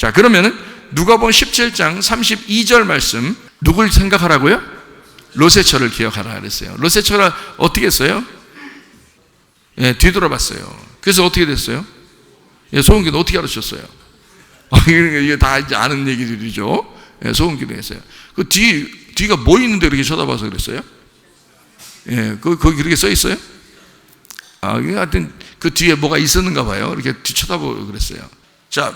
자, 그러면은 누가복음 17장 32절 말씀, 누굴 생각하라고요? 롯의 처를 기억하라 그랬어요. 롯의 처가 어떻게 했어요? 예, 뒤돌아봤어요. 그래서 어떻게 됐어요? 예, 소금기도 어떻게 알아셨어요? 이게 다 이제 아는 얘기들이죠. 예, 소금기도 했어요. 그 뒤가 뭐 있는데 그렇게 쳐다봐서 그랬어요? 예, 거기 그렇게 써 있어요? 하여튼 그 뒤에 뭐가 있었는가 봐요. 이렇게 뒤 쳐다보고 그랬어요. 자,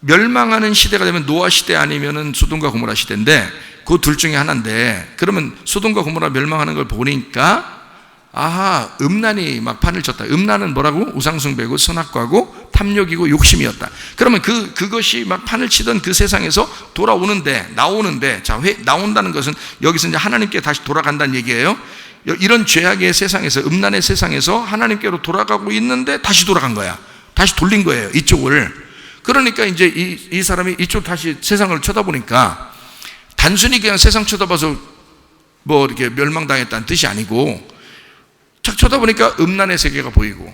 멸망하는 시대가 되면 노아 시대 아니면은 소돔과 고모라 시대인데 그 둘 중에 하나인데, 그러면 소돔과 고모라 멸망하는 걸 보니까 아하, 음란이 막 판을 쳤다. 음란은 뭐라고? 우상숭배고 선악과고 탐욕이고 욕심이었다. 그러면 그것이 막 판을 치던 그 세상에서 나오는데 자, 나온다는 것은 여기서 이제 하나님께 다시 돌아간다는 얘기예요. 이런 죄악의 세상에서, 음란의 세상에서 하나님께로 돌아가고 있는데 다시 돌아간 거야. 다시 돌린 거예요, 이쪽을. 그러니까 이제 이 사람이 이쪽 다시 세상을 쳐다보니까 단순히 그냥 세상 쳐다봐서 뭐 이렇게 멸망당했다는 뜻이 아니고, 착 쳐다보니까 음란의 세계가 보이고,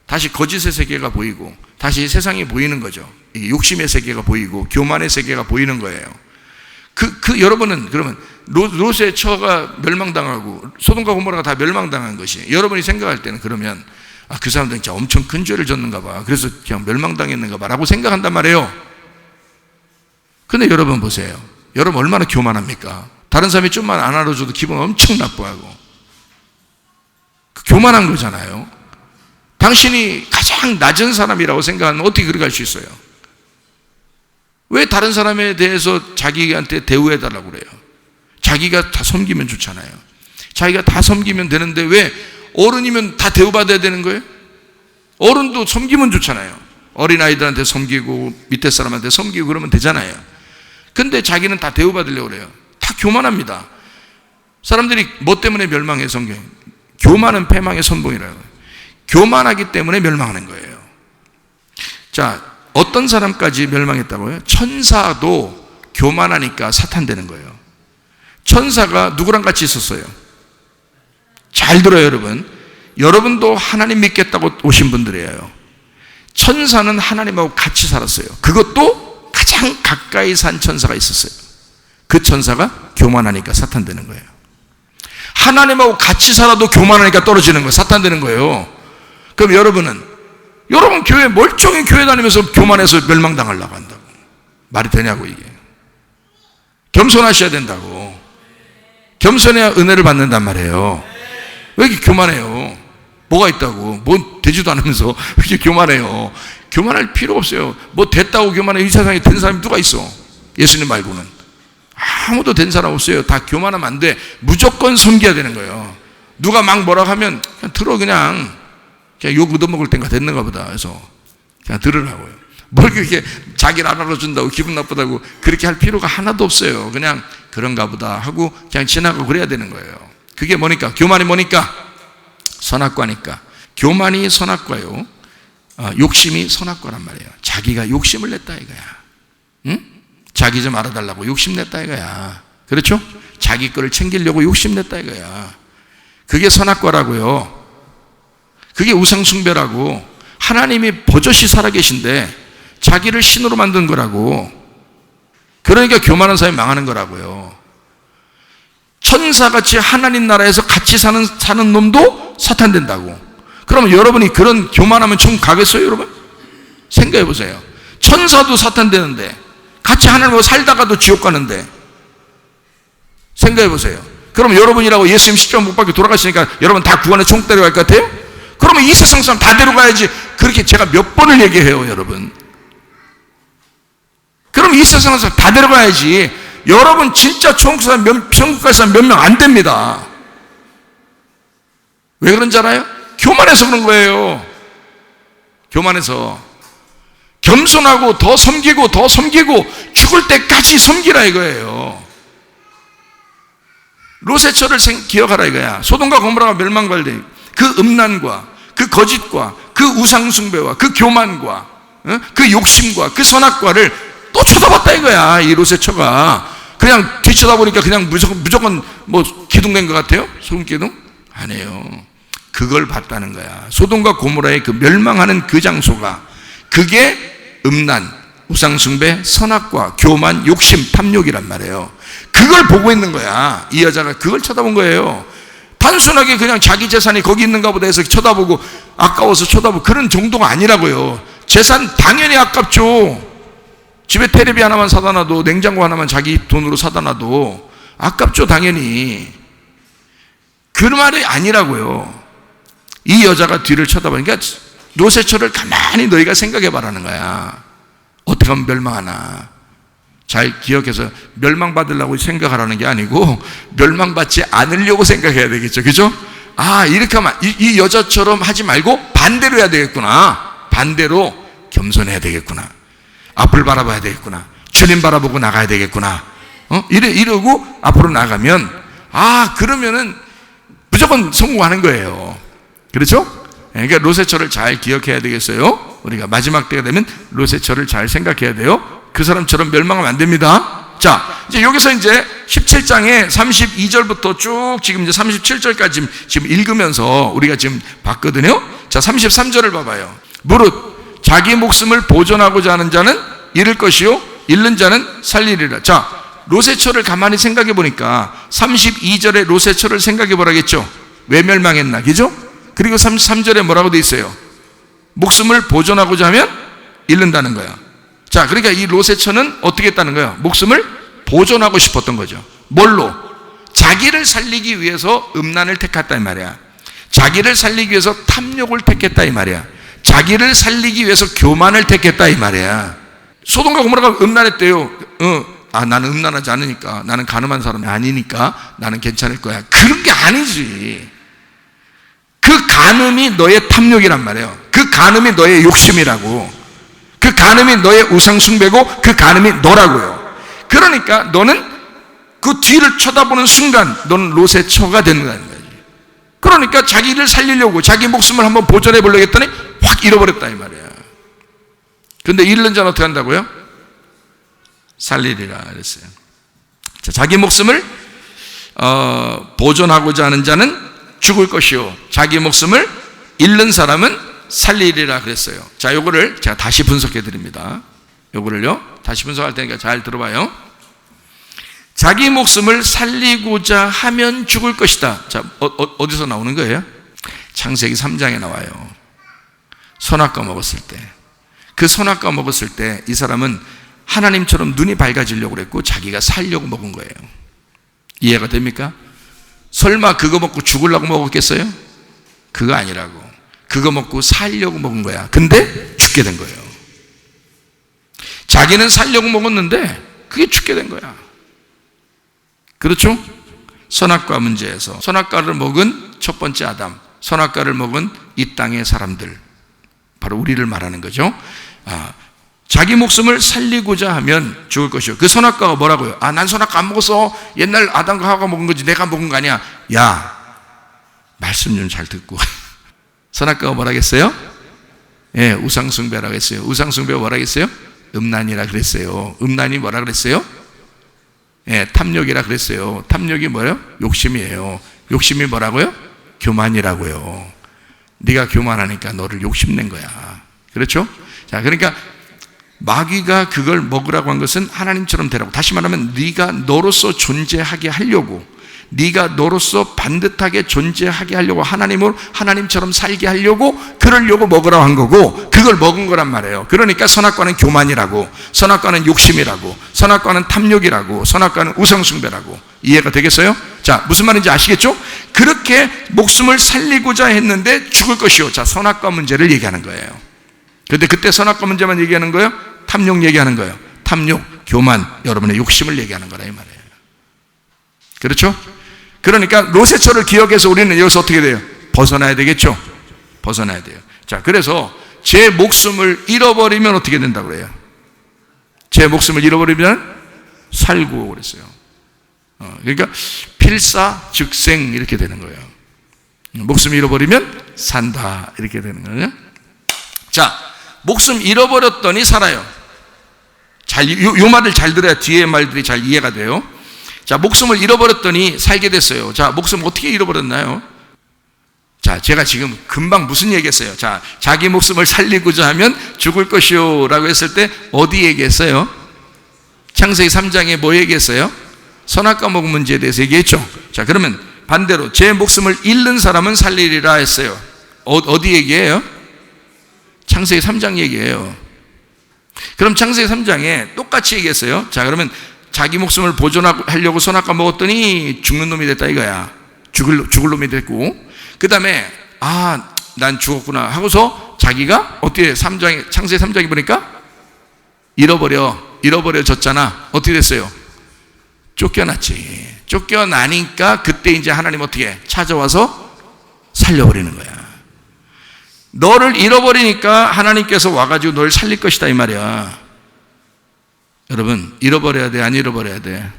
다시 거짓의 세계가 보이고, 다시 세상이 보이는 거죠. 욕심의 세계가 보이고, 교만의 세계가 보이는 거예요. 여러분은 그러면 롯의 처가 멸망당하고 소돔과 고모라가 다 멸망당한 것이, 여러분이 생각할 때는 그러면 그 사람들은 진짜 엄청 큰 죄를 졌는가 봐, 그래서 그냥 멸망당했는가 봐 라고 생각한단 말이에요. 근데 여러분 보세요. 여러분 얼마나 교만합니까? 다른 사람이 좀만 안 알아줘도 기분 엄청 나빠하고, 교만한 거잖아요. 당신이 가장 낮은 사람이라고 생각하면 어떻게 그렇게 할 수 있어요? 왜 다른 사람에 대해서 자기한테 대우해달라고 그래요? 자기가 다 섬기면 좋잖아요. 자기가 다 섬기면 되는데 왜 어른이면 다 대우받아야 되는 거예요? 어른도 섬기면 좋잖아요. 어린아이들한테 섬기고 밑에 사람한테 섬기고 그러면 되잖아요. 근데 자기는 다 대우받으려고 그래요. 다 교만합니다. 사람들이 뭐 때문에 멸망해? 성경 교만은 패망의 선봉이라고 해요. 교만하기 때문에 멸망하는 거예요. 자, 어떤 사람까지 멸망했다고요? 천사도 교만하니까 사탄 되는 거예요. 천사가 누구랑 같이 있었어요? 잘 들어요, 여러분. 여러분도 하나님 믿겠다고 오신 분들이에요. 천사는 하나님하고 같이 살았어요. 그것도 가장 가까이 산 천사가 있었어요. 그 천사가 교만하니까 사탄 되는 거예요. 하나님하고 같이 살아도 교만하니까 떨어지는 거예요. 사탄 되는 거예요. 그럼 여러분 교회 멀쩡히 교회 다니면서 교만해서 멸망당하려고 한다고. 말이 되냐고 이게. 겸손하셔야 된다고. 겸손해야 은혜를 받는단 말이에요. 왜 이렇게 교만해요? 뭐가 있다고? 뭐 되지도 않으면서 왜 이렇게 교만해요? 교만할 필요 없어요. 뭐 됐다고 교만해. 이 세상에 된 사람이 누가 있어? 예수님 말고는. 아무도 된 사람 없어요. 다 교만하면 안 돼. 무조건 섬겨야 되는 거예요. 누가 막 뭐라 하면 그냥 들어. 그냥 욕 얻어먹을 땐가 됐는가 보다 해서 그냥 들으라고요. 뭘 그렇게 자기를 안 알아준다고 기분 나쁘다고 그렇게 할 필요가 하나도 없어요. 그냥 그런가 보다 하고 그냥 지나가고 그래야 되는 거예요. 그게 뭐니까? 교만이 뭐니까? 선악과니까. 교만이 선악과요. 욕심이 선악과란 말이에요. 자기가 욕심을 냈다 이거야. 응? 자기 좀 알아달라고 욕심냈다 이거야. 그렇죠? 자기 거를 챙기려고 욕심냈다 이거야. 그게 선악과라고요. 그게 우상숭배라고. 하나님이 버젓이 살아계신데 자기를 신으로 만든 거라고. 그러니까 교만한 사람이 망하는 거라고요. 천사같이 하나님 나라에서 같이 사는 놈도 사탄 된다고. 그러면 여러분이 그런 교만하면 천국 가겠어요, 여러분? 생각해 보세요. 천사도 사탄 되는데, 같이 하나님하고 살다가도 지옥 가는데, 생각해 보세요. 그럼 여러분이라고 예수님 십자가 못 박혀 돌아가시니까 여러분 다 구원의 천국 데려갈 것 같아요? 그러면 이 세상 사람 다 데려가야지. 그렇게 제가 몇 번을 얘기해요, 여러분. 그럼 이 세상 사람 다 데려가야지. 여러분 진짜 천국 갈 사람 몇 명 안 됩니다. 왜 그런지 알아요? 교만해서 그런 거예요. 교만해서. 겸손하고 더 섬기고 더 섬기고 죽을 때까지 섬기라 이거예요. 롯의 처를 기억하라 이거야. 소돔과 고모라가 멸망할 때 그 음란과 그 거짓과 그 우상숭배와 그 교만과 그 욕심과 그 선악과를 또 쳐다봤다 이거야. 이 롯의 처가 그냥 뒤쳐다보니까 그냥 무조건 뭐 기둥된 것 같아요? 소금기둥? 아니에요. 그걸 봤다는 거야. 소돔과 고모라의 그 멸망하는 그 장소가, 그게 음란, 우상숭배, 선악과, 교만, 욕심, 탐욕이란 말이에요. 그걸 보고 있는 거야. 이 여자가 그걸 쳐다본 거예요. 단순하게 그냥 자기 재산이 거기 있는가 보다 해서 쳐다보고 아까워서 쳐다보고 그런 정도가 아니라고요. 재산 당연히 아깝죠. 집에 테레비 하나만 사다 놔도, 냉장고 하나만 자기 돈으로 사다 놔도 아깝죠, 당연히. 그 말이 아니라고요. 이 여자가 뒤를 쳐다보니까 노새처를 가만히 너희가 생각해 봐라는 거야. 어떻게 하면 멸망하나. 잘 기억해서 멸망받으려고 생각하라는 게 아니고 멸망받지 않으려고 생각해야 되겠죠. 그죠? 아, 이렇게 하면 이 여자처럼 하지 말고 반대로 해야 되겠구나. 반대로 겸손해야 되겠구나. 앞을 바라봐야 되겠구나. 주님 바라보고 나가야 되겠구나. 이러고 앞으로 나가면, 그러면은 무조건 성공하는 거예요. 그렇죠? 그러니까 로세처를 잘 기억해야 되겠어요. 우리가 마지막 때가 되면 로세처를 잘 생각해야 돼요. 그 사람처럼 멸망하면 안 됩니다. 자, 이제 여기서 이제 17장에 32절부터 쭉 지금 이제 37절까지 지금 읽으면서 우리가 지금 봤거든요. 자, 33절을 봐봐요. 무릇 자기 목숨을 보존하고자 하는 자는 잃을 것이요 잃는 자는 살리리라. 자, 로세처를 가만히 생각해 보니까 32절에 로세처를 생각해 보라겠죠. 왜 멸망했나, 그죠? 그리고 33절에 뭐라고 돼 있어요? 목숨을 보존하고자 하면 잃는다는 거야. 자, 그러니까 이 로세처는 어떻게 했다는 거야? 목숨을 보존하고 싶었던 거죠. 뭘로? 자기를 살리기 위해서 음란을 택했다 이 말이야. 자기를 살리기 위해서 탐욕을 택했다 이 말이야. 자기를 살리기 위해서 교만을 택했다 이 말이야. 소돔과 고모라가 음란했대요. 나는 음란하지 않으니까, 나는 가늠한 사람이 아니니까 나는 괜찮을 거야. 그런 게 아니지. 그 간음이 너의 탐욕이란 말이에요. 그 간음이 너의 욕심이라고. 그 간음이 너의 우상숭배고 그 간음이 너라고요. 그러니까 너는 그 뒤를 쳐다보는 순간 너는 로세처가 되는 거야. 그러니까 자기를 살리려고 자기 목숨을 한번 보존해 보려고 했더니 확 잃어버렸다 이 말이야. 근데 잃는 자는 어떻게 한다고요? 살리리라 그랬어요. 자, 자기 목숨을 보존하고자 하는 자는 죽을 것이요 자기 목숨을 잃는 사람은 살리리라 그랬어요. 자, 요거를 제가 다시 분석해 드립니다. 요거를요 다시 분석할 테니까 잘 들어봐요. 자기 목숨을 살리고자 하면 죽을 것이다. 자, 어디서 나오는 거예요? 창세기 3장에 나와요. 선악과 먹었을 때, 그 선악과 먹었을 때 이 사람은 하나님처럼 눈이 밝아지려고 그랬고 자기가 살려고 먹은 거예요. 이해가 됩니까? 설마 그거 먹고 죽으려고 먹었겠어요? 그거 아니라고. 그거 먹고 살려고 먹은 거야. 근데 죽게 된 거예요. 자기는 살려고 먹었는데 그게 죽게 된 거야. 그렇죠? 선악과 문제에서 선악과를 먹은 첫 번째 아담, 선악과를 먹은 이 땅의 사람들, 바로 우리를 말하는 거죠. 자기 목숨을 살리고자 하면 죽을 것이요. 그 선악과가 뭐라고요? 난 선악과 안 먹었어. 옛날 아담과 하와가 먹은 거지 내가 먹은 거 아니야. 야, 말씀 좀 잘 듣고. 선악과가 뭐라겠어요? 예, 우상숭배라고 했어요. 우상숭배가 뭐라겠어요? 음란이라 그랬어요. 음란이 뭐라 그랬어요? 예, 탐욕이라 그랬어요. 탐욕이 뭐예요? 욕심이에요. 욕심이 뭐라고요? 교만이라고요. 네가 교만하니까 너를 욕심낸 거야. 그렇죠? 자, 그러니까 마귀가 그걸 먹으라고 한 것은 하나님처럼 되라고. 다시 말하면 네가 너로서 존재하게 하려고, 네가 너로서 반듯하게 존재하게 하려고, 하나님처럼 살게 하려고, 그러려고 먹으라고 한 거고, 그걸 먹은 거란 말이에요. 그러니까 선악과는 교만이라고, 선악과는 욕심이라고, 선악과는 탐욕이라고, 선악과는 우상숭배라고. 이해가 되겠어요? 자, 무슨 말인지 아시겠죠? 그렇게 목숨을 살리고자 했는데 죽을 것이요. 자, 선악과 문제를 얘기하는 거예요. 근데 그때 선악과 문제만 얘기하는 거예요? 탐욕 얘기하는 거예요. 탐욕, 교만, 여러분의 욕심을 얘기하는 거라 이 말이에요. 그렇죠? 그러니까 로세처를 기억해서 우리는 여기서 어떻게 돼요? 벗어나야 되겠죠? 벗어나야 돼요. 자, 그래서 제 목숨을 잃어버리면 어떻게 된다고 그래요? 제 목숨을 잃어버리면 살고 그랬어요. 그러니까 필사즉생 이렇게 되는 거예요. 목숨 잃어버리면 산다 이렇게 되는 거예요. 자, 목숨 잃어버렸더니 살아요. 요 말을 잘 들어야 뒤에 말들이 잘 이해가 돼요. 자, 목숨을 잃어버렸더니 살게 됐어요. 자, 목숨 어떻게 잃어버렸나요? 자, 자, 제가 지금 금방 무슨 얘기했어요? 자, 자기 목숨을 살리고자 하면 죽을 것이요 라고 했을 때 어디 얘기했어요? 창세기 3장에 뭐 얘기했어요? 선악과 먹은 문제에 대해서 얘기했죠. 자, 그러면 반대로 제 목숨을 잃는 사람은 살리리라 했어요. 어디 얘기예요? 창세기 3장 얘기예요. 그럼 창세기 3장에 똑같이 얘기했어요. 자, 그러면 자기 목숨을 보존하려고 선악과 먹었더니 죽는 놈이 됐다 이거야. 죽을 놈이 됐고, 그 다음에 난 죽었구나 하고서 자기가 어떻게 창세기 3장에 보니까 잃어버려졌잖아. 어떻게 됐어요? 쫓겨났지. 쫓겨나니까 그때 이제 하나님 어떻게 찾아와서 살려버리는 거야. 너를 잃어버리니까 하나님께서 와가지고 너를 살릴 것이다 이 말이야. 여러분, 잃어버려야 돼, 안 잃어버려야 돼?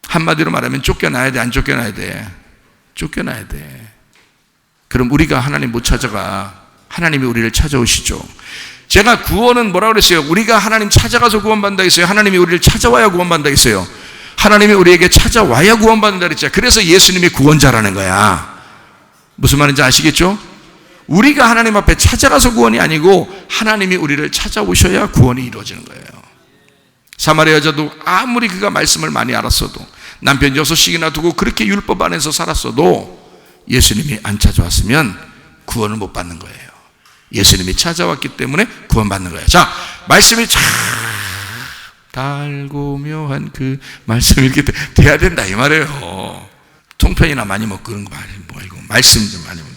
한마디로 말하면 쫓겨나야 돼, 안 쫓겨나야 돼? 쫓겨나야 돼. 그럼 우리가 하나님 못 찾아가. 하나님이 우리를 찾아오시죠. 제가 구원은 뭐라고 그랬어요? 우리가 하나님 찾아가서 구원받는다 했어요? 하나님이 우리를 찾아와야 구원받는다 했어요? 하나님이 우리에게 찾아와야 구원받는다 그랬잖아요. 그래서 예수님이 구원자라는 거야. 무슨 말인지 아시겠죠? 우리가 하나님 앞에 찾아가서 구원이 아니고 하나님이 우리를 찾아오셔야 구원이 이루어지는 거예요. 사마리아 여자도 아무리 그가 말씀을 많이 알았어도, 남편 6씩이나 두고 그렇게 율법 안에서 살았어도 예수님이 안 찾아왔으면 구원을 못 받는 거예요. 예수님이 찾아왔기 때문에 구원받는 거예요. 자, 말씀이 참 달고 묘한 그 말씀이 이렇게 돼야 된다 이 말이에요. 통편이나 많이 먹고 그런 거 말고 말씀 좀 많이 먹고.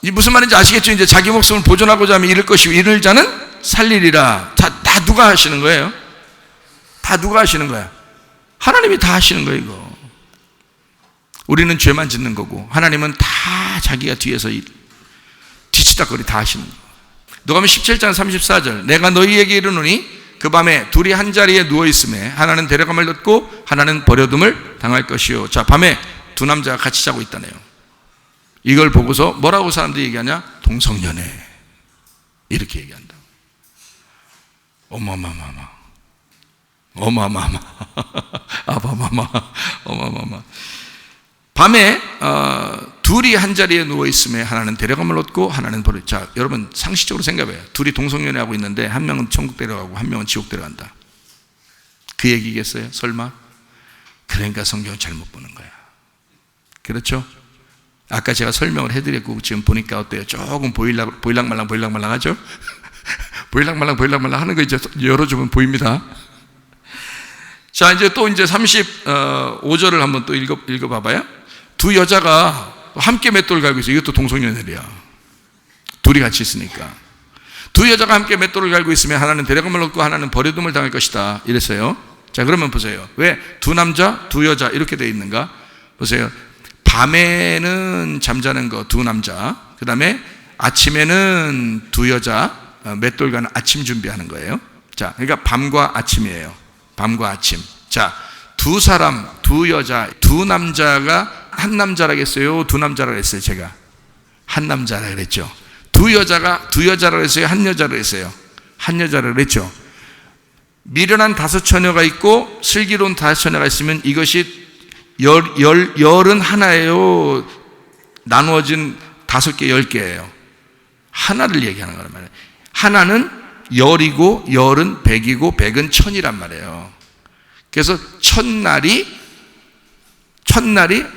이 무슨 말인지 아시겠죠? 이제 자기 목숨을 보존하고자 하면 잃을 것이고 잃을 자는 살리리라. 다 누가 하시는 거예요? 다 누가 하시는 거야? 하나님이 다 하시는 거예요, 이거. 우리는 죄만 짓는 거고 하나님은 다 자기가 뒤에서 뒤치다거리 다 하시는 거예요. 누가복음 17장 34절, 내가 너희에게 이르노니 그 밤에 둘이 한 자리에 누워 있음에 하나는 데려감을 얻고 하나는 버려둠을 당할 것이요. 자, 밤에 두 남자가 같이 자고 있다네요. 이걸 보고서 뭐라고 사람들이 얘기하냐? 동성연애 이렇게 얘기한다. 어마마마마 아바마마 어마마마. 밤에 둘이 한 자리에 누워 있음에 하나는 데려감을 얻고 하나는 버려. 자, 여러분 상식적으로 생각해봐요. 둘이 동성연애하고 있는데 한 명은 천국 데려가고 한 명은 지옥 데려간다. 그 얘기겠어요? 설마? 그러니까 성경을 잘못 보는 거야. 그렇죠? 아까 제가 설명을 해드렸고 지금 보니까 어때요? 조금 보일랑말랑 하죠? 보일랑말랑 하는 거 이제 열어주면 보입니다. 자, 이제 또 이제 35절을 한번 또 읽어봐봐요. 두 여자가 함께 맷돌을 갈고 있어요. 이것도 동성연애야. 둘이 같이 있으니까. 두 여자가 함께 맷돌을 갈고 있으면 하나는 데려감을 얻고 하나는 버려둠을 당할 것이다. 이랬어요. 자, 그러면 보세요. 왜 두 남자, 두 여자 이렇게 되어 있는가? 보세요. 밤에는 잠자는 거 두 남자, 그 다음에 아침에는 두 여자, 맷돌 가는 아침 준비하는 거예요. 자, 그러니까 밤과 아침이에요. 밤과 아침. 자, 두 사람, 두 여자, 두 남자가 한 남자라겠어요? 두 남자라 그랬어요? 제가 한 남자라 그랬죠. 두 여자가 두 여자라 그랬어요? 한 여자라 그랬어요? 한 여자라 그랬죠. 미련한 5처녀가 있고 슬기로운 5처녀가 있으면 이것이 열은 하나예요? 나누어진 5개, 10개예요? 하나를 얘기하는 거란 말이에요. 하나는 열이고 열은 100이고 100은 1000이란 말이에요. 그래서 첫날이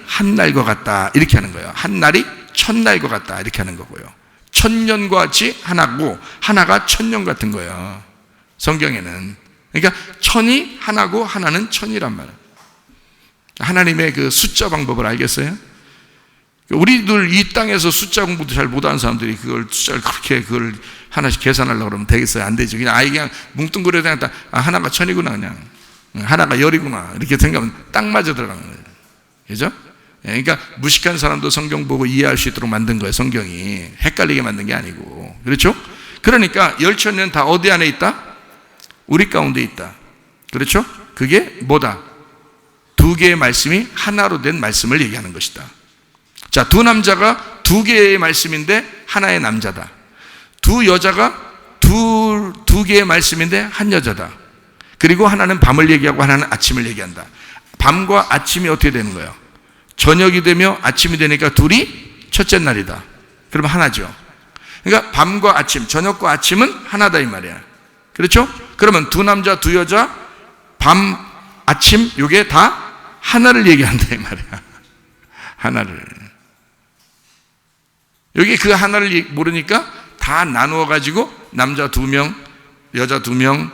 한날과 같다 이렇게 하는 거예요. 한날이 첫날과 같다 이렇게 하는 거고요. 1000년과 같이 하나고 하나가 1000년 같은 거예요. 성경에는. 그러니까 1000이 하나고 하나는 1000이란 말이에요. 하나님의 그 숫자 방법을 알겠어요? 우리들 이 땅에서 숫자 공부도 잘 못하는 사람들이 그걸 숫자를 그렇게 그걸 하나씩 계산하려고 그러면 되겠어요? 안 되죠. 그냥 뭉뚱그려서 그냥 하나가 1000이구나 그냥 하나가 열이구나 이렇게 생각하면 딱 맞아 들어가는 거예요. 그죠? 그러니까 무식한 사람도 성경 보고 이해할 수 있도록 만든 거예요. 성경이 헷갈리게 만든 게 아니고. 그렇죠? 그러니까 열천년 다 어디 안에 있다? 우리 가운데 있다. 그렇죠? 그게 뭐다? 두 개의 말씀이 하나로 된 말씀을 얘기하는 것이다. 자, 두 남자가 두 개의 말씀인데 하나의 남자다. 두 여자가 두 개의 말씀인데 한 여자다. 그리고 하나는 밤을 얘기하고 하나는 아침을 얘기한다. 밤과 아침이 어떻게 되는 거예요? 저녁이 되며 아침이 되니까 둘이 첫째 날이다. 그러면 하나죠. 그러니까 밤과 아침, 저녁과 아침은 하나다 이 말이야. 그렇죠? 그러면 두 남자 두 여자 밤 아침 요게 다 하나를 얘기한다 이 말이야. 하나를. 여기 그 하나를 모르니까 다 나누어 가지고 남자 2명, 여자 2명,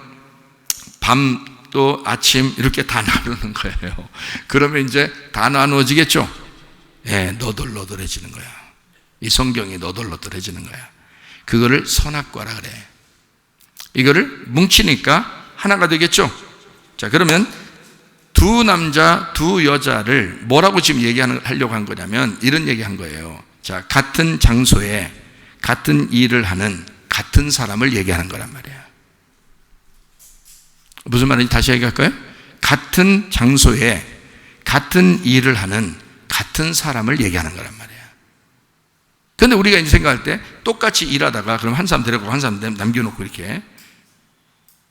밤 또 아침 이렇게 다 나누는 거예요. 그러면 이제 다 나누어지겠죠? 예, 너덜너덜해지는 거야. 이 성경이 너덜너덜해지는 거야. 그거를 선악과라 그래. 이거를 뭉치니까 하나가 되겠죠? 자, 그러면 두 남자, 두 여자를 뭐라고 지금 하려고 한 거냐면 이런 얘기 한 거예요. 자, 같은 장소에 같은 일을 하는 같은 사람을 얘기하는 거란 말이야. 무슨 말인지 다시 얘기할까요? 같은 장소에 같은 일을 하는 같은 사람을 얘기하는 거란 말이야. 그런데 우리가 이제 생각할 때 똑같이 일하다가 그럼 한 사람 데려가고 한 사람 남겨놓고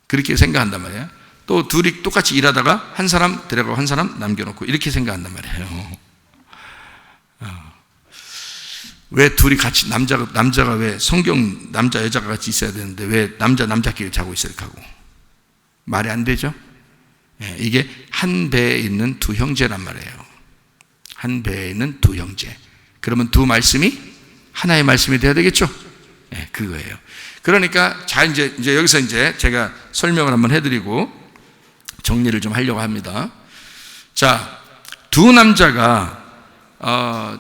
그렇게 생각한단 말이야. 또 둘이 똑같이 일하다가 한 사람 데려가고 한 사람 남겨놓고 이렇게 생각한단 말이에요. 왜 둘이 같이 남자가 왜 성경 남자 여자가 같이 있어야 되는데 왜 남자끼리 자고 있을까 하고 말이 안 되죠. 이게 한 배에 있는 두 형제란 말이에요. 한 배에 있는 두 형제. 그러면 두 말씀이 하나의 말씀이 돼야 되겠죠. 그거예요. 그러니까 자 이제 여기서 이제 제가 설명을 한번 해드리고 정리를 좀 하려고 합니다. 자, 두 남자가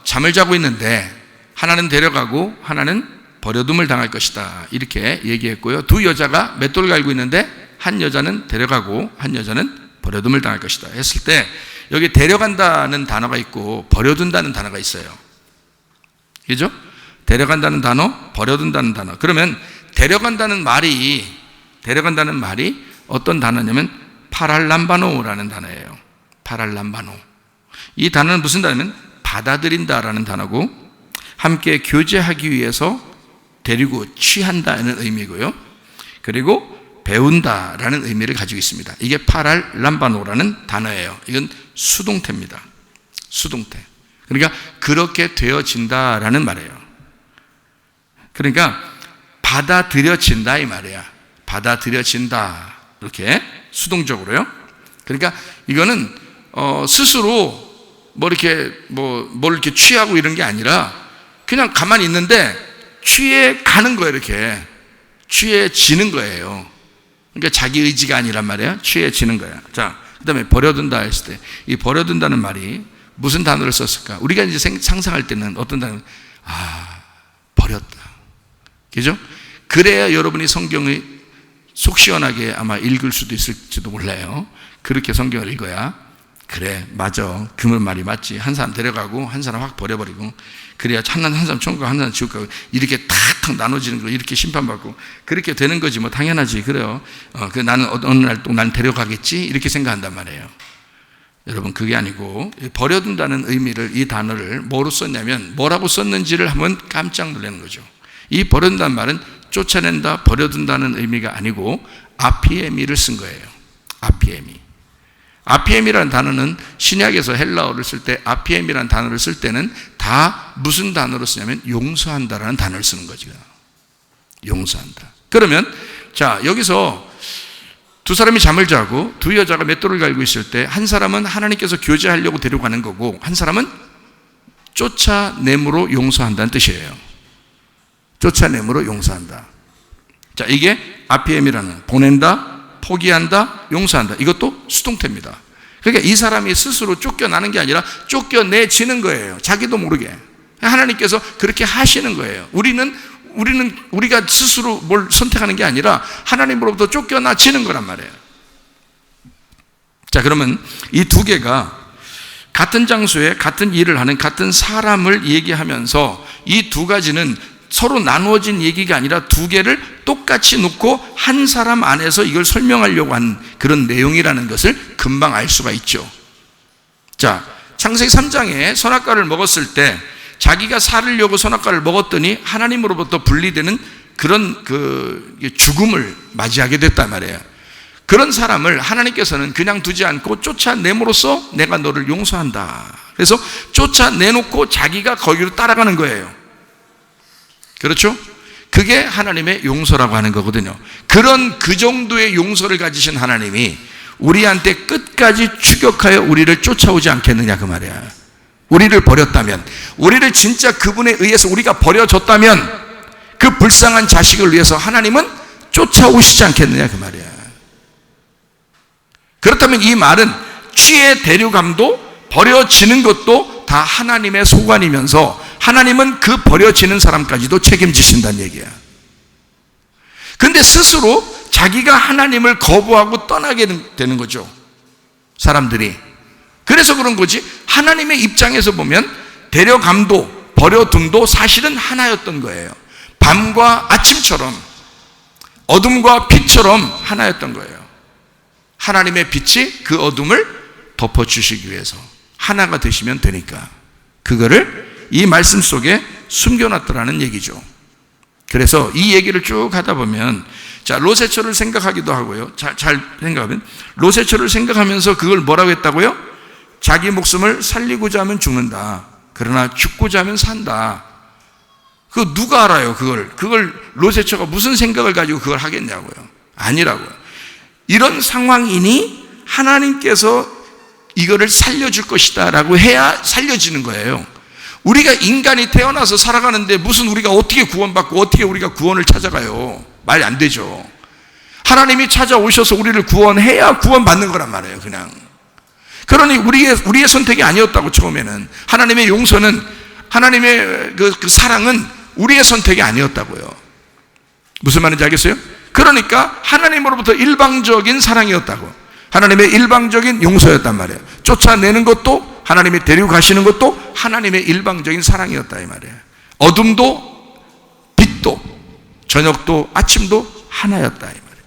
잠을 자고 있는데 하나는 데려가고 하나는 버려둠을 당할 것이다 이렇게 얘기했고요. 두 여자가 맷돌을 갈고 있는데 한 여자는 데려가고 한 여자는 버려둠을 당할 것이다 했을 때 여기 데려간다는 단어가 있고 버려둔다는 단어가 있어요. 그죠? 데려간다는 단어, 버려둔다는 단어. 그러면 데려간다는 말이 어떤 단어냐면 파랄람바노라는 단어예요. 파랄람바노. 이 단어는 무슨 단어냐면 받아들인다라는 단어고 함께 교제하기 위해서 데리고 취한다는 의미고요. 그리고 배운다라는 의미를 가지고 있습니다. 이게 파랄람바노라는 단어예요. 이건 수동태입니다. 수동태. 그러니까 그렇게 되어진다라는 말이에요. 그러니까 받아들여진다 이 말이야. 받아들여진다. 이렇게 수동적으로요. 그러니까 이거는 스스로 뭘 이렇게 취하고 이런 게 아니라 그냥 가만히 있는데 취해 가는 거예요. 이렇게 취해지는 거예요. 그러니까 자기 의지가 아니란 말이에요. 취해지는 거야. 자, 그 다음에 버려둔다 했을 때 이 버려둔다는 말이 무슨 단어를 썼을까? 우리가 이제 상상할 때는 어떤 단어? 버렸다. 그죠? 그래야 여러분이 성경을 속 시원하게 아마 읽을 수도 있을지도 몰라요. 그렇게 성경을 읽어야 그래 맞아 그 말이 맞지. 한 사람 데려가고 한 사람 확 버려버리고 그래야 한 사람 천국 한 사람 지옥 가고 이렇게 탁탁 나눠지는 거 이렇게 심판받고 그렇게 되는 거지 뭐 당연하지. 그래요. 나는 어느 날 또 난 데려가겠지 이렇게 생각한단 말이에요. 여러분 그게 아니고 버려둔다는 의미를 이 단어를 뭐로 썼냐면 뭐라고 썼는지를 한번 깜짝 놀라는 거죠. 이 버려둔다는 말은 쫓아낸다 버려둔다는 의미가 아니고 아피에미를 쓴 거예요. 아피엠이라는 단어는 신약에서 헬라어를 쓸 때 아피엠이라는 단어를 쓸 때는 다 무슨 단어로 쓰냐면 용서한다라는 단어를 쓰는 거죠. 용서한다. 그러면 자 여기서 두 사람이 잠을 자고 두 여자가 맷돌을 갈고 있을 때 한 사람은 하나님께서 교제하려고 데려가는 거고 한 사람은 쫓아냄으로 용서한다는 뜻이에요. 쫓아냄으로 용서한다. 자 이게 아피엠이라는 보낸다 포기한다, 용서한다. 이것도 수동태입니다. 그러니까 이 사람이 스스로 쫓겨나는 게 아니라 쫓겨내지는 거예요. 자기도 모르게. 하나님께서 그렇게 하시는 거예요. 우리가 스스로 뭘 선택하는 게 아니라 하나님으로부터 쫓겨나지는 거란 말이에요. 자, 그러면 이 두 개가 같은 장소에 같은 일을 하는 같은 사람을 얘기하면서 이 두 가지는 서로 나누어진 얘기가 아니라 두 개를 똑같이 놓고 한 사람 안에서 이걸 설명하려고 한 그런 내용이라는 것을 금방 알 수가 있죠. 자, 창세기 3장에 선악과를 먹었을 때 자기가 살으려고 선악과를 먹었더니 하나님으로부터 분리되는 그런 죽음을 맞이하게 됐단 말이에요. 그런 사람을 하나님께서는 그냥 두지 않고 쫓아냄으로써 내가 너를 용서한다 그래서 쫓아내놓고 자기가 거기로 따라가는 거예요. 그렇죠? 그게 하나님의 용서라고 하는 거거든요. 그 정도의 용서를 가지신 하나님이 우리한테 끝까지 추격하여 우리를 쫓아오지 않겠느냐 그 말이야. 우리를 버렸다면, 우리를 진짜 그분에 의해서 우리가 버려졌다면 그 불쌍한 자식을 위해서 하나님은 쫓아오시지 않겠느냐 그 말이야. 그렇다면 이 말은 취해 데려감도 버려지는 것도 다 하나님의 소관이면서 하나님은 그 버려지는 사람까지도 책임지신다는 얘기야. 근데 스스로 자기가 하나님을 거부하고 떠나게 되는 거죠, 사람들이. 그래서 그런 거지, 하나님의 입장에서 보면 데려감도 버려둠도 사실은 하나였던 거예요. 밤과 아침처럼, 어둠과 빛처럼 하나였던 거예요. 하나님의 빛이 그 어둠을 덮어주시기 위해서 하나가 되시면 되니까 그거를 이 말씀 속에 숨겨놨더라는 얘기죠. 그래서 이 얘기를 쭉 하다 보면, 자, 로세초를 생각하기도 하고요. 잘 생각하면, 로세초를 생각하면서 그걸 뭐라고 했다고요? 자기 목숨을 살리고자 하면 죽는다. 그러나 죽고자 하면 산다. 그거 누가 알아요, 그걸 로세초가 무슨 생각을 가지고 그걸 하겠냐고요. 아니라고요. 이런 상황이니 하나님께서 이거를 살려줄 것이다 라고 해야 살려지는 거예요. 우리가 인간이 태어나서 살아가는데 무슨 우리가 어떻게 구원받고 어떻게 우리가 구원을 찾아가요? 말이 안 되죠. 하나님이 찾아오셔서 우리를 구원해야 구원받는 거란 말이에요, 그냥. 그러니 우리의 선택이 아니었다고, 처음에는. 하나님의 용서는, 하나님의 그 사랑은 우리의 선택이 아니었다고요. 무슨 말인지 알겠어요? 그러니까 하나님으로부터 일방적인 사랑이었다고. 하나님의 일방적인 용서였단 말이에요. 쫓아내는 것도, 하나님이 데리고 가시는 것도 하나님의 일방적인 사랑이었다 이 말이에요. 어둠도 빛도 저녁도 아침도 하나였다 이 말이에요.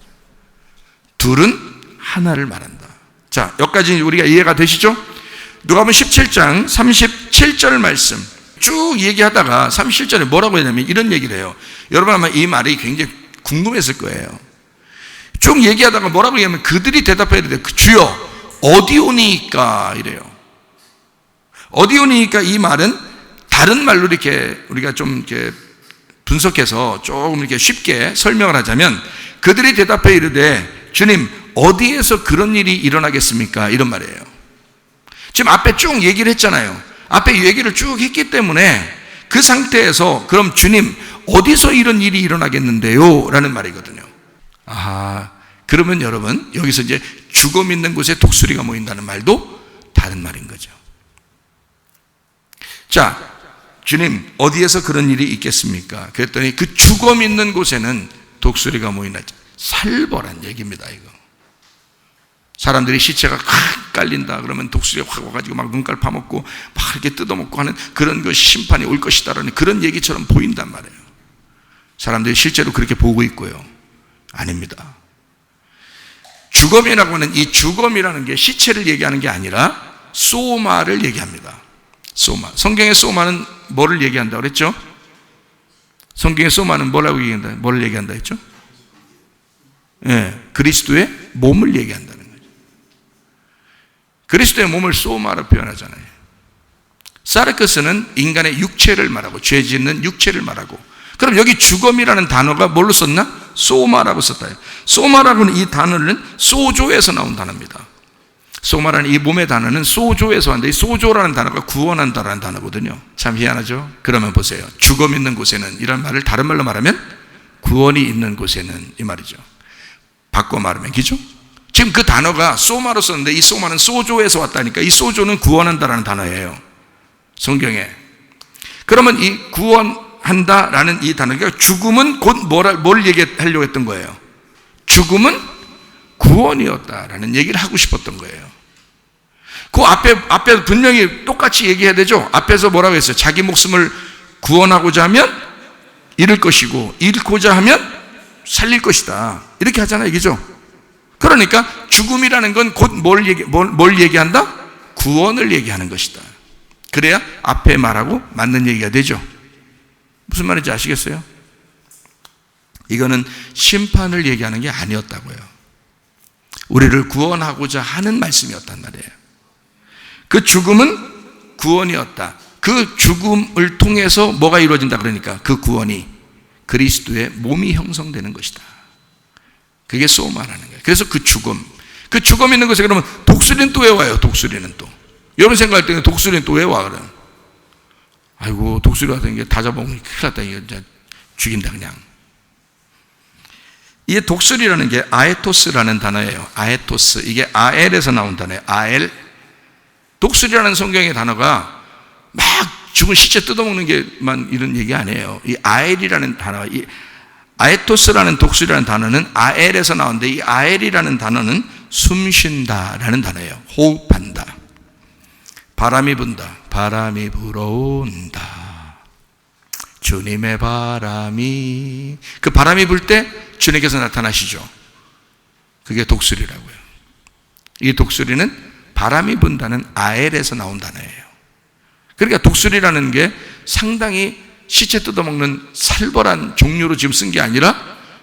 둘은 하나를 말한다. 자, 여기까지 우리가 이해가 되시죠? 누가복음 17장 37절 말씀 쭉 얘기하다가 37절에 뭐라고 했냐면 이런 얘기를 해요. 여러분 아마 이 말이 굉장히 궁금했을 거예요. 쭉 얘기하다가 뭐라고 얘기하면, 그들이 대답해야 돼. 주여 어디 오니까 이래요. 어디 오니까, 이 말은 다른 말로 이렇게 우리가 좀 이렇게 분석해서 조금 이렇게 쉽게 설명을 하자면, 그들이 대답해 이르되 주님 어디에서 그런 일이 일어나겠습니까? 이런 말이에요. 지금 앞에 쭉 얘기를 했잖아요. 앞에 얘기를 쭉 했기 때문에 그 상태에서 그럼 주님 어디서 이런 일이 일어나겠는데요? 라는 말이거든요. 그러면 여러분 여기서 이제 죽음 있는 곳에 독수리가 모인다는 말도 다른 말인 거죠. 자, 주님 어디에서 그런 일이 있겠습니까? 그랬더니 그 죽음 있는 곳에는 독수리가 모인다. 살벌한 얘기입니다, 이거. 사람들이 시체가 확 깔린다 그러면 독수리가 확 와가지고 막 눈깔 파먹고 막 이렇게 뜯어먹고 하는 그런 그 심판이 올 것이다라는 그런 얘기처럼 보인단 말이에요. 사람들이 실제로 그렇게 보고 있고요. 아닙니다. 죽음이라고 하는, 이 죽음이라는 게 시체를 얘기하는 게 아니라 소마를 얘기합니다. 소마. 성경의 소마는 뭐를 얘기한다고 그랬죠? 성경의 소마는 뭐라고 얘기한다? 뭐를 얘기한다 했죠? 그리스도의 몸을 얘기한다는 거죠. 그리스도의 몸을 소마로 표현하잖아요. 사르크스는 인간의 육체를 말하고, 죄 짓는 육체를 말하고. 그럼 여기 죽음이라는 단어가 뭘로 썼나? 소마라고 썼다. 소마라고는 이 단어는 소조에서 나온 단어입니다. 소마라는 이 몸의 단어는 소조에서 왔는데, 이 소조라는 단어가 구원한다라는 단어거든요. 참 희한하죠? 그러면 보세요. 죽음 있는 곳에는, 이런 말을 다른 말로 말하면 구원이 있는 곳에는, 이 말이죠. 바꿔 말하면, 그죠? 지금 그 단어가 소마로 썼는데 이 소마는 소조에서 왔다니까. 이 소조는 구원한다라는 단어예요, 성경에. 그러면 이 구원한다라는 이 단어가, 죽음은 곧 뭘 얘기하려고 했던 거예요? 죽음은 구원이었다라는 얘기를 하고 싶었던 거예요. 그 앞에 분명히 똑같이 얘기해야 되죠? 앞에서 뭐라고 했어요? 자기 목숨을 구원하고자 하면 잃을 것이고, 잃고자 하면 살릴 것이다. 이렇게 하잖아요, 이게죠? 그러니까 죽음이라는 건 곧 뭘 얘기한다? 구원을 얘기하는 것이다. 그래야 앞에 말하고 맞는 얘기가 되죠. 무슨 말인지 아시겠어요? 이거는 심판을 얘기하는 게 아니었다고요. 우리를 구원하고자 하는 말씀이었단 말이에요. 그 죽음은 구원이었다. 그 죽음을 통해서 뭐가 이루어진다 그러니까 그 구원이 그리스도의 몸이 형성되는 것이다. 그게 소마 하는 거예요. 그래서 그 죽음 있는 것에 그러면 독수리는 또 왜 와요? 독수리는 또 여러분 생각할 때는 독수리는 또 왜 와? 그럼 아이고 독수리 같은 게 다 잡아먹으면 큰일 났다. 이거 죽인다 그냥. 이 독수리라는 게 아에토스라는 단어예요. 아에토스. 이게 아엘에서 나온 단어예요. 아엘. 독수리라는 성경의 단어가 막 죽은 시체 뜯어먹는 게만 이런 얘기 아니에요. 이 아엘이라는 단어, 이 아에토스라는 독수리라는 단어는 아엘에서 나오는데 이 아엘이라는 단어는 숨쉰다라는 단어예요. 호흡한다. 바람이 분다. 바람이 불어온다. 주님의 바람이, 그 바람이 불 때 주님께서 나타나시죠. 그게 독수리라고요. 이 독수리는 바람이 분다는 아엘에서 나온 단어예요. 그러니까 독수리라는 게 상당히 시체 뜯어먹는 살벌한 종류로 지금 쓴 게 아니라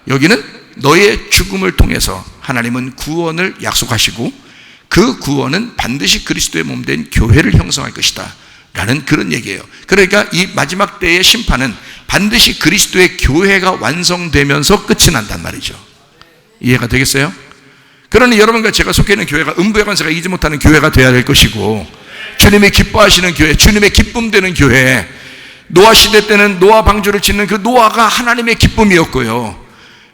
여기는 너의 죽음을 통해서 하나님은 구원을 약속하시고 그 구원은 반드시 그리스도의 몸 된 교회를 형성할 것이다 라는 그런 얘기예요. 그러니까 이 마지막 때의 심판은 반드시 그리스도의 교회가 완성되면서 끝이 난단 말이죠. 이해가 되겠어요? 그러니 여러분과 제가 속해 있는 교회가 음부의 권세가 이기지 못하는 교회가 되어야 될 것이고, 주님이 기뻐하시는 교회, 주님의 기쁨 되는 교회, 노아 시대 때는 노아 방주를 짓는 그 노아가 하나님의 기쁨이었고요.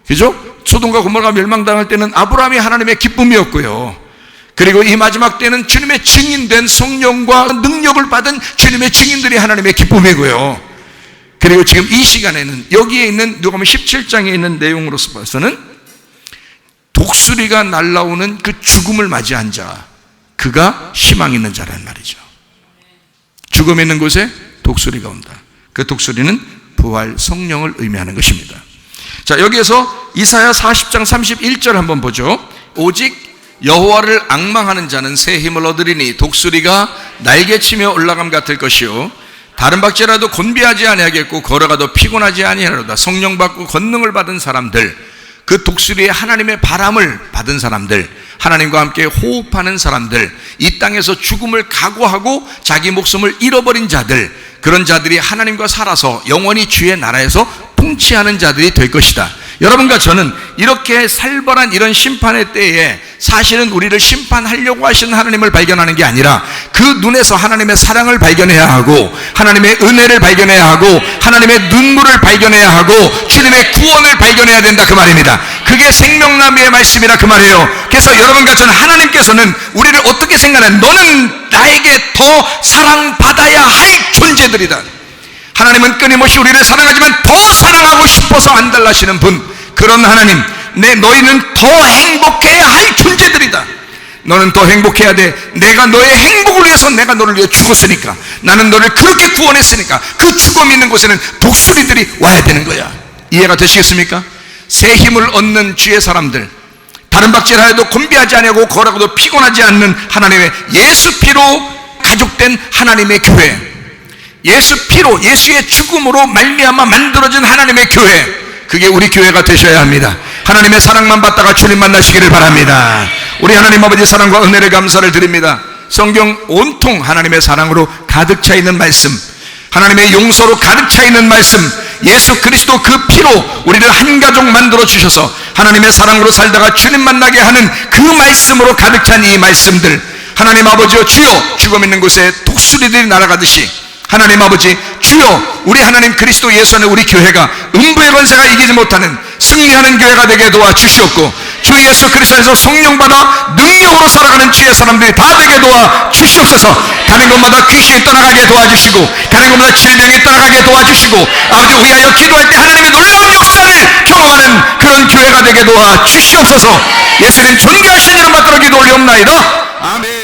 그죠? 소돔과 고모라가 멸망당할 때는 아브라함이 하나님의 기쁨이었고요. 그리고 이 마지막 때는 주님의 증인된 성령과 능력을 받은 주님의 증인들이 하나님의 기쁨이고요. 그리고 지금 이 시간에는 여기에 있는 누가복음 17장에 있는 내용으로서 봐서는 독수리가 날아오는 그 죽음을 맞이한 자, 그가 희망 있는 자란 말이죠. 죽음 있는 곳에 독수리가 온다. 그 독수리는 부활 성령을 의미하는 것입니다. 자, 여기에서 이사야 40장 31절 한번 보죠. 오직 여호와를 앙망하는 자는 새 힘을 얻으리니 독수리가 날개치며 올라감 같을 것이요 다른 박제라도 곤비하지 아니하겠고 걸어가도 피곤하지 아니하리로다. 성령 받고 권능을 받은 사람들, 그 독수리의 하나님의 바람을 받은 사람들, 하나님과 함께 호흡하는 사람들, 이 땅에서 죽음을 각오하고 자기 목숨을 잃어버린 자들, 그런 자들이 하나님과 살아서 영원히 주의 나라에서 통치하는 자들이 될 것이다. 여러분과 저는 이렇게 살벌한 이런 심판의 때에 사실은 우리를 심판하려고 하시는 하나님을 발견하는 게 아니라 그 눈에서 하나님의 사랑을 발견해야 하고, 하나님의 은혜를 발견해야 하고, 하나님의 눈물을 발견해야 하고, 주님의 구원을 발견해야 된다 그 말입니다. 그게 생명나무의 말씀이라 그 말이에요. 그래서 여러분과 저는 하나님께서는 우리를 어떻게 생각하냐, 너는 나에게 더 사랑받아야 할 존재들이다. 하나님은 끊임없이 우리를 사랑하지만 더 사랑하고 싶어서 안달나시는 분, 그런 하나님, 너희는 더 행복해야 할 존재들이다. 너는 더 행복해야 돼. 내가 너의 행복을 위해서 내가 너를 위해 죽었으니까, 나는 너를 그렇게 구원했으니까 그 죽음 있는 곳에는 독수리들이 와야 되는 거야. 이해가 되시겠습니까? 새 힘을 얻는 주의 사람들, 다른 박질하여도 곤비하지 아니하고 걸어가도 피곤하지 않는 하나님의 예수 피로 가족된 하나님의 교회, 예수 피로, 예수의 죽음으로 말미암아 만들어진 하나님의 교회, 그게 우리 교회가 되셔야 합니다. 하나님의 사랑만 받다가 주님 만나시기를 바랍니다. 우리 하나님 아버지 사랑과 은혜를 감사를 드립니다. 성경 온통 하나님의 사랑으로 가득 차 있는 말씀, 하나님의 용서로 가득 차 있는 말씀, 예수 그리스도 그 피로 우리를 한 가족 만들어 주셔서 하나님의 사랑으로 살다가 주님 만나게 하는 그 말씀으로 가득 찬 이 말씀들, 하나님 아버지여, 주여, 죽음 있는 곳에 독수리들이 날아가듯이 하나님 아버지, 주여, 우리 하나님 그리스도 예수 안에 우리 교회가 음부의 권세가 이기지 못하는 승리하는 교회가 되게 도와주시옵고, 주 예수 그리스도 안에서 성령 받아 능력으로 살아가는 주의 사람들이 다 되게 도와주시옵소서. 가는 곳마다 귀신이 떠나가게 도와주시고, 가는 곳마다 질병이 떠나가게 도와주시고, 아버지 위하여 기도할 때 하나님의 놀라운 역사를 경험하는 그런 교회가 되게 도와주시옵소서. 예수님 존귀하신 이름 받들어 기도 올리옵나이다. 아멘.